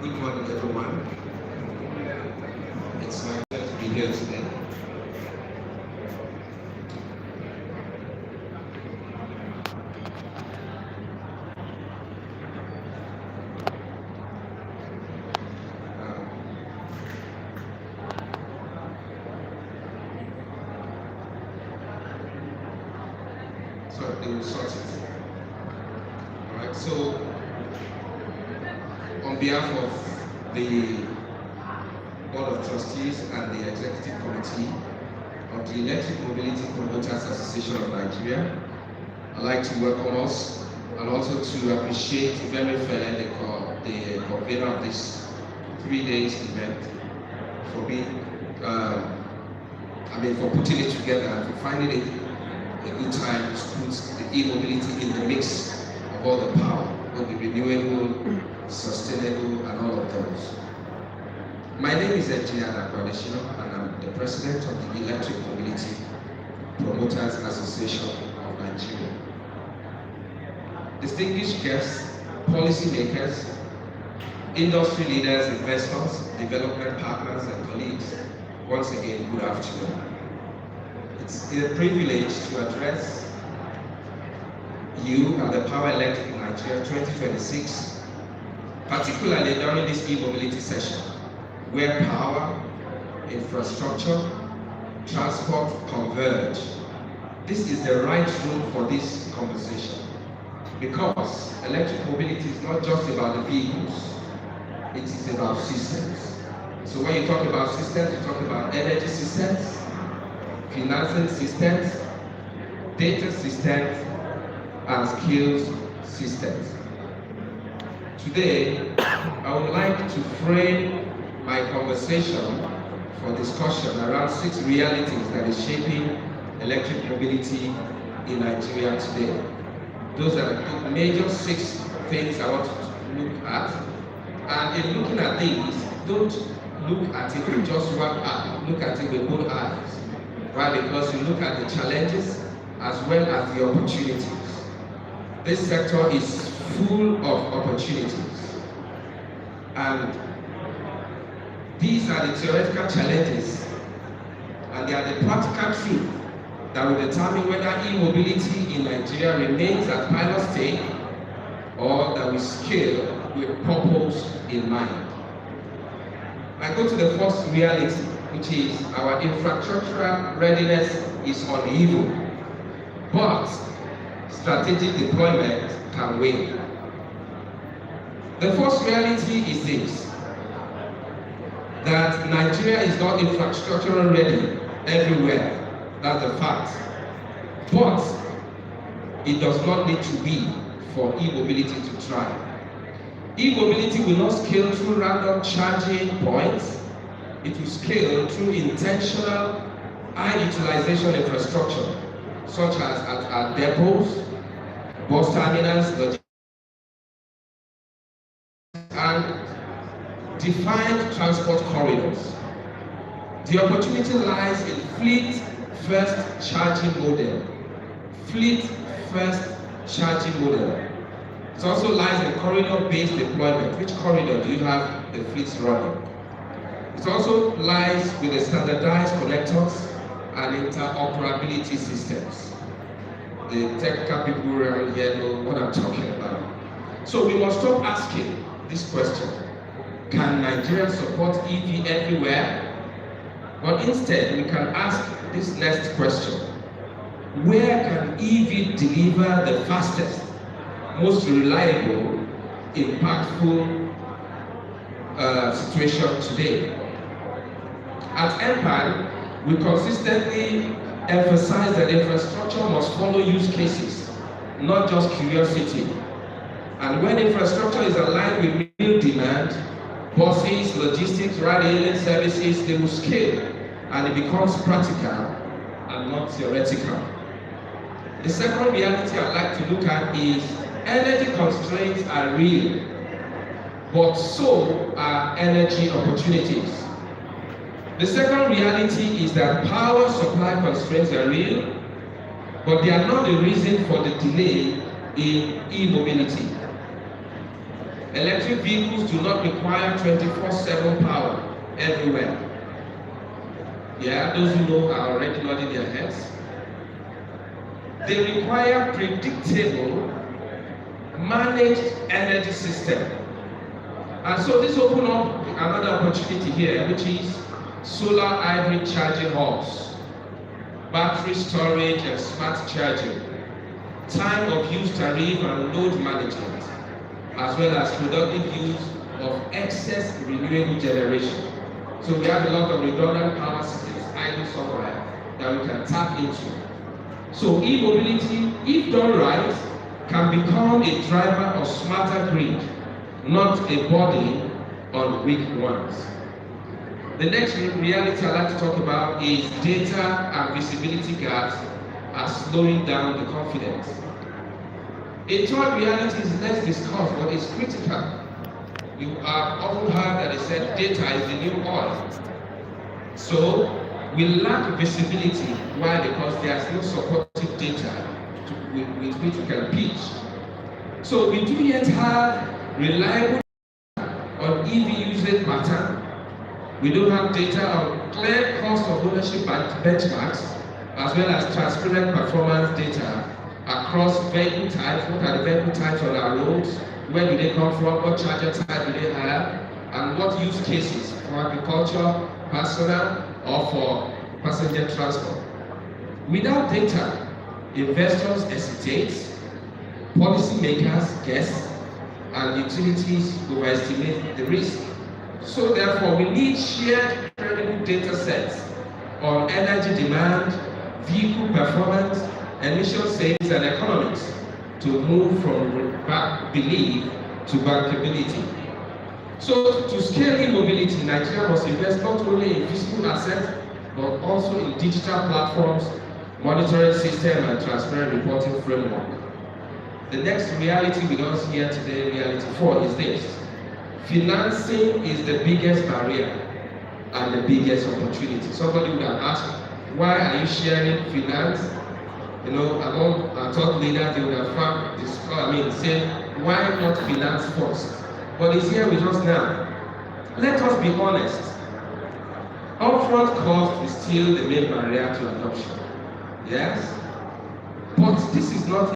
Good morning, everyone. It's my pleasure to be here today. So they will sort it. All right. So, on behalf of the Board of Trustees and the Executive Committee of the Electric Mobility Promoters Association of Nigeria, I'd like to welcome us and also to appreciate very fairly the convener of this 3 days event for being, for putting it together and for finding it a good time to put the e-mobility in the mix of all the power, both the renewable, sustainable, and all of those. My name is Engineer Akinlusi, and I'm the president of the Electric Mobility Promoters Association of Nigeria. Distinguished guests, policymakers, industry leaders, investors, development partners, and colleagues, once again, good afternoon. It's a privilege to address you at the Powerelec in Nigeria 2026, particularly during this e-mobility session, where power, infrastructure, transport converge. This is the right room for this conversation, because electric mobility is not just about the vehicles, it is about systems. So when you talk about systems, you talk about energy systems, financing systems, data systems, and skills systems. Today, I would like to frame my conversation for discussion around 6 realities that is shaping electric mobility in Nigeria today. Those are the major 6 things I want to look at. And in looking at these, don't look at it with just one eye, look at it with both eyes. Why? Because you look at the challenges as well as the opportunities. This sector is full of opportunities. And these are the theoretical challenges, and they are the practical truth that will determine whether e-mobility in Nigeria remains at pilot stage or that we scale with purpose in mind. I go to the first reality, which is our infrastructural readiness is uneven, but strategic deployment can win. The first reality is this, that Nigeria is not infrastructurally ready everywhere. That's a fact. But it does not need to be for e-mobility to thrive. E-mobility will not scale through random charging points. It will scale through intentional high utilization infrastructure, such as at our depots, bus terminals, and defined transport corridors. The opportunity lies in fleet-first charging model. Fleet-first charging model. It also lies in corridor-based deployment. Which corridor do you have the fleets running? It also lies with the standardized connectors and interoperability systems. The technical people around here know what I'm talking about. So we must stop asking this question: can Nigeria support EV everywhere? But instead, we can ask this next question: where can EV deliver the fastest, most reliable, impactful situation today? At MPAN, we consistently emphasize that infrastructure must follow use cases, not just curiosity. And when infrastructure is aligned with real demand, buses, logistics, ride-hailing services, they will scale, and it becomes practical and not theoretical. The second reality I'd like to look at is energy constraints are real, but so are energy opportunities. The second reality is that power supply constraints are real, but they are not the reason for the delay in e-mobility. Electric vehicles do not require 24/7 power everywhere. Yeah, those who know are already nodding their heads. They require predictable, managed energy system. And so this opens up another opportunity here, which is solar hybrid charging hubs, battery storage and smart charging, time of use tariff and load management, as well as productive use of excess renewable generation. So we have a lot of redundant power systems idle somewhere that we can tap into. So e-mobility, if done right, can become a driver of smarter grid, not a body on weak ones. The next reality I'd like to talk about is data and visibility gaps are slowing down the confidence. A third reality is less discussed, but it's critical. You have often heard that they said data is the new oil. So we lack visibility. Why? Because there's no supportive data with which we can pitch. So we do yet have reliable data on EV usage pattern. We don't have data on clear cost of ownership benchmarks, as well as transparent performance data across vehicle types. What are the vehicle types on our roads? Where do they come from? What charger type do they have? And what use cases for agriculture, personal, or for passenger transport? Without data, investors hesitate, policymakers guess, and utilities overestimate the risk. So therefore, we need shared credible data sets on energy demand, vehicle performance, emission savings, and economics to move from belief to bankability. So to scale e-mobility, Nigeria must invest not only in physical assets, but also in digital platforms, monitoring system, and transparent reporting framework. The next reality we don't see here today, reality 4, is this. Financing is the biggest barrier and the biggest opportunity. Somebody would have asked, why are you sharing finance? You know, among our top leaders, they would have found this, saying, why not finance first? But it's here with us now. Let us be honest. Upfront cost is still the main barrier to adoption. Yes? But this is not